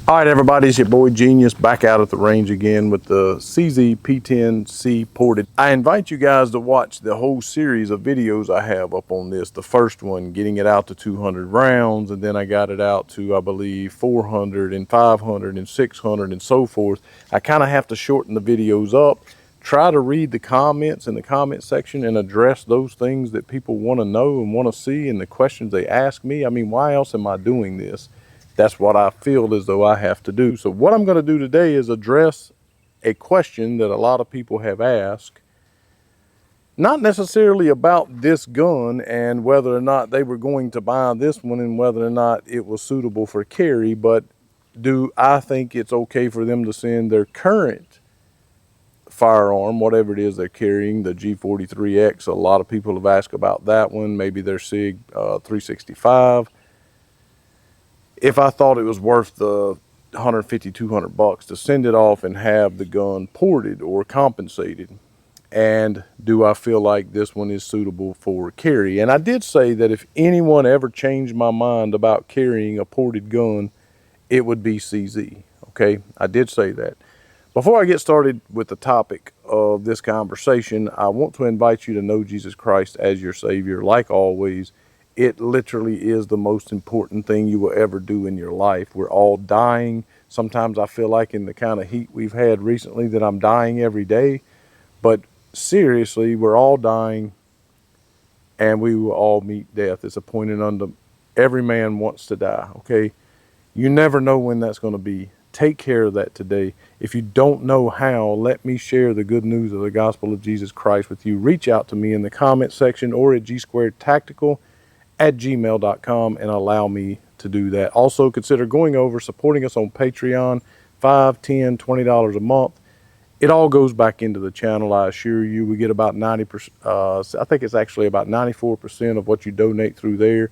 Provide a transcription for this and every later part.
All right, everybody, it's your boy Genius back out at the range again with the CZ P-10C Ported. I invite you guys to watch the whole series of videos I have up on this. The first one, getting it out to 200 rounds, and then I got it out to, I believe, 400 and 500 and 600 and so forth. I kind of have to shorten the videos up, try to read the comments in the comment section and address those things that people want to know and want to see and the questions they ask me. I mean, why else am I doing this? That's what I feel as though I have to do. So what I'm going to do today is address a question that a lot of people have asked, not necessarily about this gun and whether or not they were going to buy this one and whether or not it was suitable for carry, but do I think it's okay for them to send their current firearm, whatever it is they're carrying, the G43X. A lot of people have asked about that one, maybe their SIG 365. If I thought it was worth the 150, 200 bucks to send it off and have the gun ported or compensated. And do I feel like this one is suitable for carry? And I did say that if anyone ever changed my mind about carrying a ported gun, it would be CZ. Okay, I did say that. Before I get started with the topic of this conversation, I want to invite you to know Jesus Christ as your Savior. Like always, it literally is the most important thing you will ever do in your life. We're all dying. Sometimes I feel like in the kind of heat we've had recently that I'm dying every day. But seriously, we're all dying and we will all meet death. It's appointed unto every man wants to die, okay? You never know when that's going to be. Take care of that today. If you don't know how, let me share the good news of the gospel of Jesus Christ with you. Reach out to me in the comment section or at gsquaredtactical@gmail.com and allow me to do that. Also, consider going over supporting us on Patreon, $5, $10, $20 a month. It all goes back into the channel, I assure you. We get about 90%, I think it's actually about 94% of what you donate through there.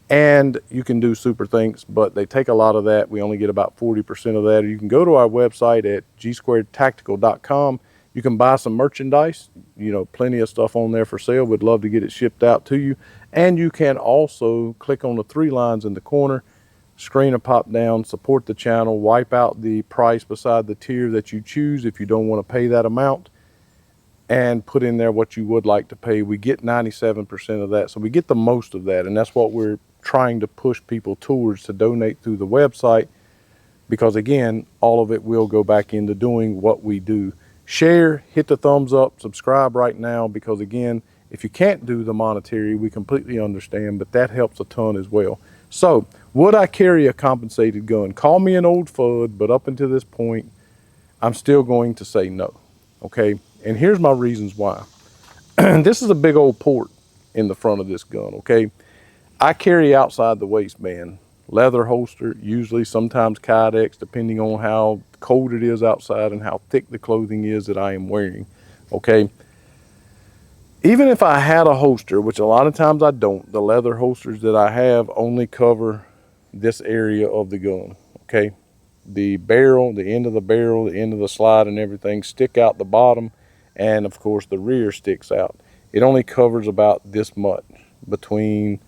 And you can do super thanks, but they take a lot of that. We only get about 40% of that. Or you can go to our website at gsquaredtactical.com. You can buy some merchandise, plenty of stuff on there for sale. We'd love to get it shipped out to you. And you can also click on the 3 lines in the corner, screen will pop down, support the channel, wipe out the price beside the tier that you choose if you don't want to pay that amount, and put in there what you would like to pay. We get 97% of that, so we get the most of that, and that's what we're trying to push people towards, to donate through the website, because again, all of it will go back into doing what we do. Share, hit the thumbs up, subscribe right now, because again, if you can't do the monetary, we completely understand, but that helps a ton as well. So, would I carry a compensated gun? Call me an old fud, but up until this point, I'm still going to say no, okay? And here's my reasons why. This is a big old port in the front of this gun, okay? I carry outside the waistband, leather holster, usually sometimes Kydex, depending on how cold it is outside and how thick the clothing is that I am wearing, okay? Even if I had a holster, which a lot of times I don't, the leather holsters that I have only cover this area of the gun, okay? The barrel, the end of the barrel, the end of the slide and everything stick out the bottom, and of course the rear sticks out. It only covers about this much between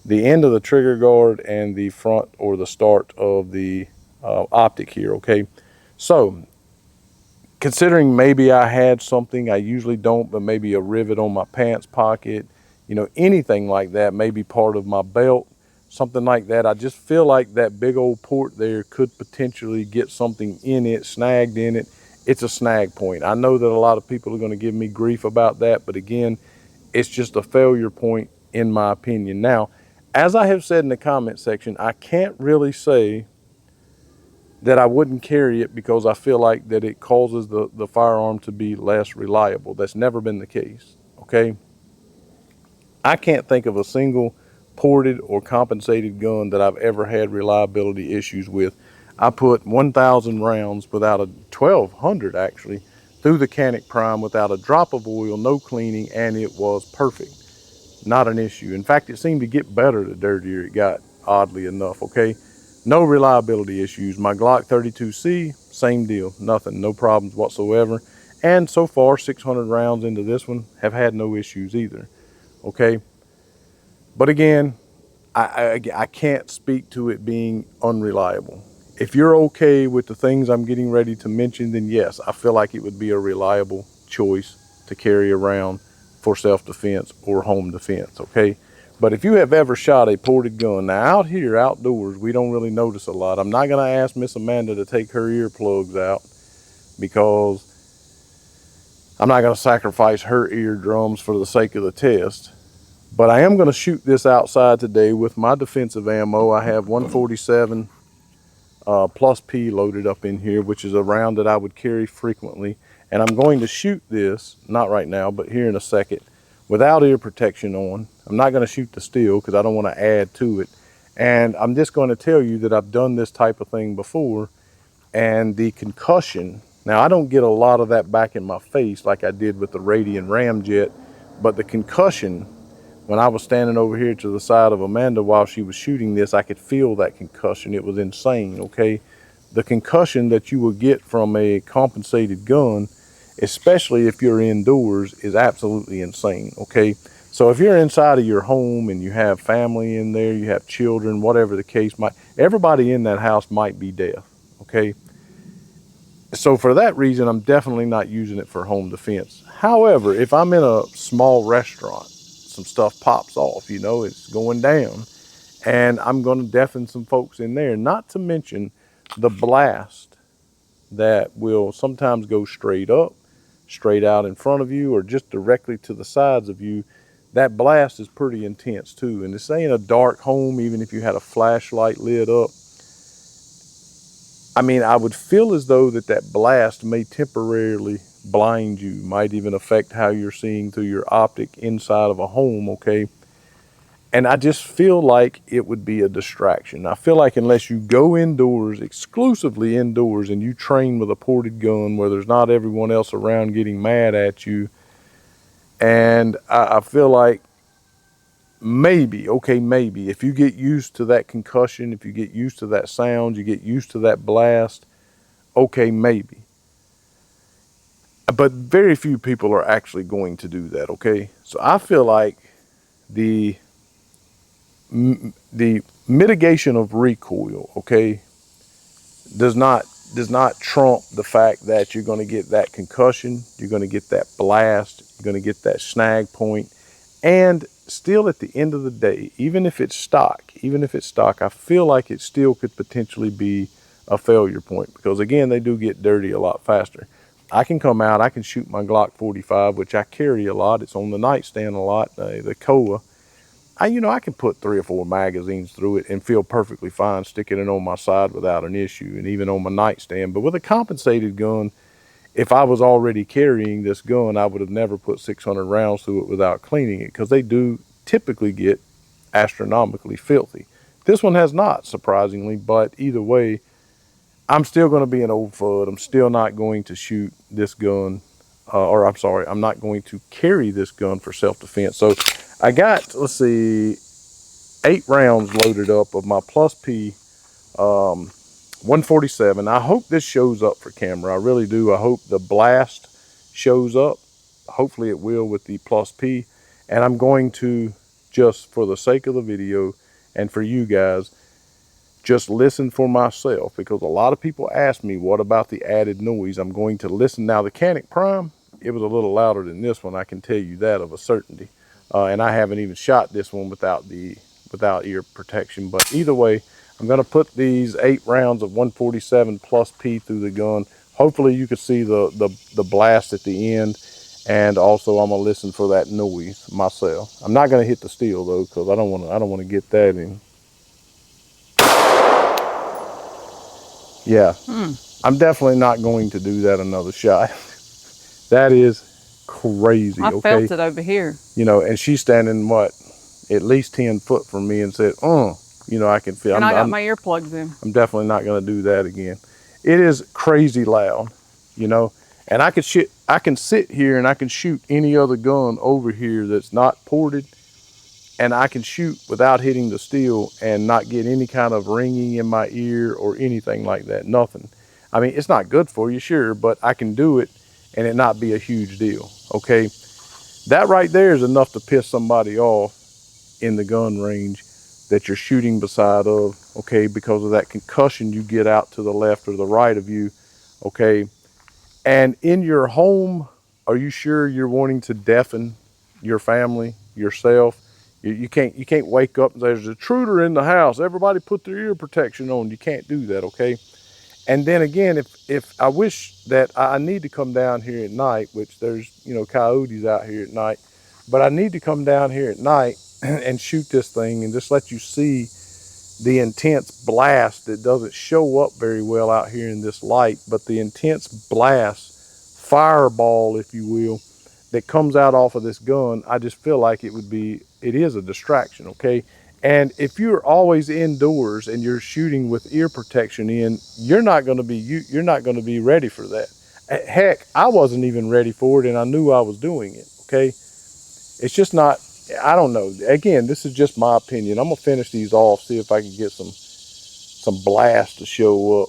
the end of the trigger guard and the front or the start of the optic here, okay? So, considering maybe I had something, I usually don't, but maybe a rivet on my pants pocket, anything like that, maybe part of my belt, something like that. I just feel like that big old port there could potentially get something in it, snagged in it. It's a snag point. I know that a lot of people are going to give me grief about that, but again, it's just a failure point in my opinion. Now, as I have said in the comment section, I can't really say that I wouldn't carry it because I feel like that it causes the firearm to be less reliable. That's never been the case, okay? I can't think of a single ported or compensated gun that I've ever had reliability issues with. I put 1,000 rounds without 1,200 actually, through the Canic Prime without a drop of oil, no cleaning, and it was perfect. Not an issue. In fact, it seemed to get better the dirtier it got, oddly enough, okay? No reliability issues. My Glock 32C, same deal. Nothing, no problems whatsoever. And so far, 600 rounds into this one, have had no issues either, okay? But again, I can't speak to it being unreliable. If you're okay with the things I'm getting ready to mention, then yes, I feel like it would be a reliable choice to carry around for self-defense or home defense, okay? But if you have ever shot a ported gun, now out here, outdoors, we don't really notice a lot. I'm not gonna ask Miss Amanda to take her earplugs out because I'm not gonna sacrifice her eardrums for the sake of the test. But I am gonna shoot this outside today with my defensive ammo. I have 147 plus P loaded up in here, which is a round that I would carry frequently. And I'm going to shoot this, not right now, but here in a second, without ear protection on. I'm not going to shoot the steel because I don't want to add to it. And I'm just going to tell you that I've done this type of thing before, and the concussion, now I don't get a lot of that back in my face like I did with the Radian Ramjet, but the concussion, when I was standing over here to the side of Amanda while she was shooting this, I could feel that concussion. It was insane, okay? The concussion that you will get from a compensated gun, especially if you're indoors, is absolutely insane, okay? So if you're inside of your home and you have family in there, you have children, whatever the case might, everybody in that house might be deaf, okay? So for that reason, I'm definitely not using it for home defense. However, if I'm in a small restaurant, some stuff pops off, you know, it's going down, and I'm going to deafen some folks in there, not to mention the blast that will sometimes go straight up, straight out in front of you, or just directly to the sides of you. That blast is pretty intense too. And this ain't a dark home, even if you had a flashlight lit up. I mean, I would feel as though that blast may temporarily blind you, might even affect how you're seeing through your optic inside of a home, okay? And I just feel like it would be a distraction. I feel like unless you go indoors, exclusively indoors, and you train with a ported gun where there's not everyone else around getting mad at you, and I feel like maybe, okay, maybe, if you get used to that concussion, if you get used to that sound, you get used to that blast, okay, maybe. But very few people are actually going to do that, okay? So I feel like the mitigation of recoil, okay, does not trump the fact that you're going to get that concussion, you're going to get that blast, you're going to get that snag point, and still at the end of the day, even if it's stock, I feel like it still could potentially be a failure point, because again, they do get dirty a lot faster. I can come out, I can shoot my Glock 45, which I carry a lot. It's on the nightstand a lot, the Koa. I can put 3 or 4 magazines through it and feel perfectly fine sticking it on my side without an issue, and even on my nightstand. But with a compensated gun, if I was already carrying this gun, I would have never put 600 rounds through it without cleaning it, because they do typically get astronomically filthy. This one has not, surprisingly, but either way, I'm still going to be an old fud. I'm still not going to shoot this gun, or I'm sorry, I'm not going to carry this gun for self-defense. So I got, let's see, 8 rounds loaded up of my Plus P 147. I hope this shows up for camera. I really do. I hope the blast shows up. Hopefully it will with the Plus P. And I'm going to, just for the sake of the video and for you guys, just listen for myself, because a lot of people ask me, what about the added noise? I'm going to listen. Now, the Canic Prime, it was a little louder than this one. I can tell you that of a certainty. And I haven't even shot this one without ear protection. But either way, I'm going to put these 8 rounds of 147 Plus P through the gun. Hopefully you can see the blast at the end. And also I'm going to listen for that noise myself. I'm not going to hit the steel though, because I don't want to get that in. Yeah, I'm definitely not going to do that another shot. That is crazy, okay? I felt it over here. You know, and she's standing, what, at least 10 foot from me, and said, you know, I can feel. And I got my earplugs in. I'm definitely not going to do that again. It is crazy loud, you know, and I can sit here and I can shoot any other gun over here that's not ported, and I can shoot without hitting the steel and not get any kind of ringing in my ear or anything like that. Nothing. I mean, it's not good for you, sure, but I can do it and it not be a huge deal, okay? That right there is enough to piss somebody off in the gun range that you're shooting beside of, okay, because of that concussion you get out to the left or the right of you, okay? And in your home, are you sure you're wanting to deafen your family, yourself? You can't wake up and say, there's an intruder in the house, everybody put their ear protection on. You can't do that, okay? And then again, if I wish that I need to come down here at night, which there's, you know, coyotes out here at night, but I need to come down here at night and shoot this thing and just let you see the intense blast that doesn't show up very well out here in this light, but the intense blast, fireball, if you will, that comes out off of this gun, I just feel like it is a distraction, okay? And if you're always indoors and you're shooting with ear protection in, you're not going to be ready for that. Heck, I wasn't even ready for it, and I knew I was doing it, okay? It's just not, I don't know. Again, this is just my opinion. I'm gonna finish these off, see if I can get some blast to show up.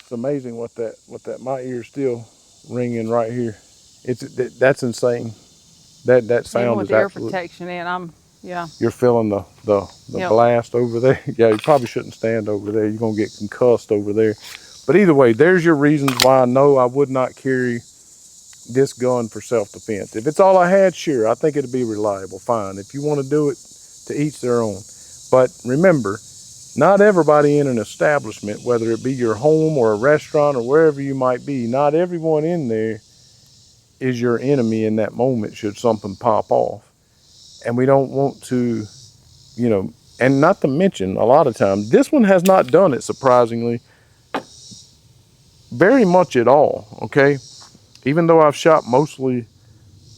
It's amazing what that my ear's still ringing right here. That's insane. That sound Even with is the ear absolute. protection in, yeah. You're feeling the Yep. blast over there. Yeah, you probably shouldn't stand over there. You're gonna get concussed over there. But either way, there's your reasons why I know I would not carry this gun for self-defense. If it's all I had, sure, I think it'd be reliable, fine. If you want to do it, to each their own. But remember, not everybody in an establishment, whether it be your home or a restaurant or wherever you might be, not everyone in there is your enemy in that moment should something pop off. And we don't want to, you know, and not to mention, a lot of times, this one has not done it, surprisingly, very much at all, okay? Even though I've shot mostly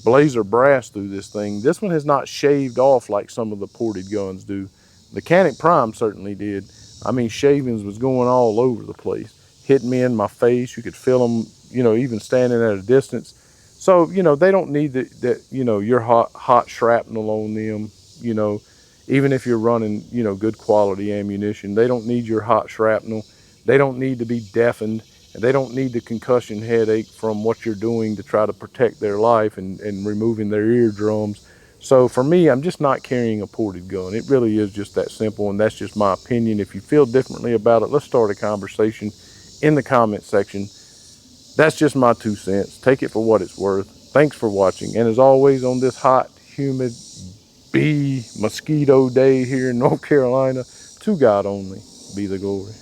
blazer brass through this thing, this one has not shaved off like some of the ported guns do. The Canic Prime certainly did. I mean, shavings was going all over the place, hitting me in my face. You could feel them, you know, even standing at a distance. So, you know, they don't need that, you know, your hot shrapnel on them, you know, even if you're running, you know, good quality ammunition. They don't need your hot shrapnel. They don't need to be deafened. And they don't need the concussion headache from what you're doing to try to protect their life and removing their eardrums. So for me, I'm just not carrying a ported gun. It really is just that simple, and that's just my opinion. If you feel differently about it, let's start a conversation in the comment section. That's just my 2 cents. Take it for what it's worth. Thanks for watching. And as always, on this hot, humid, mosquito day here in North Carolina, to God only be the glory.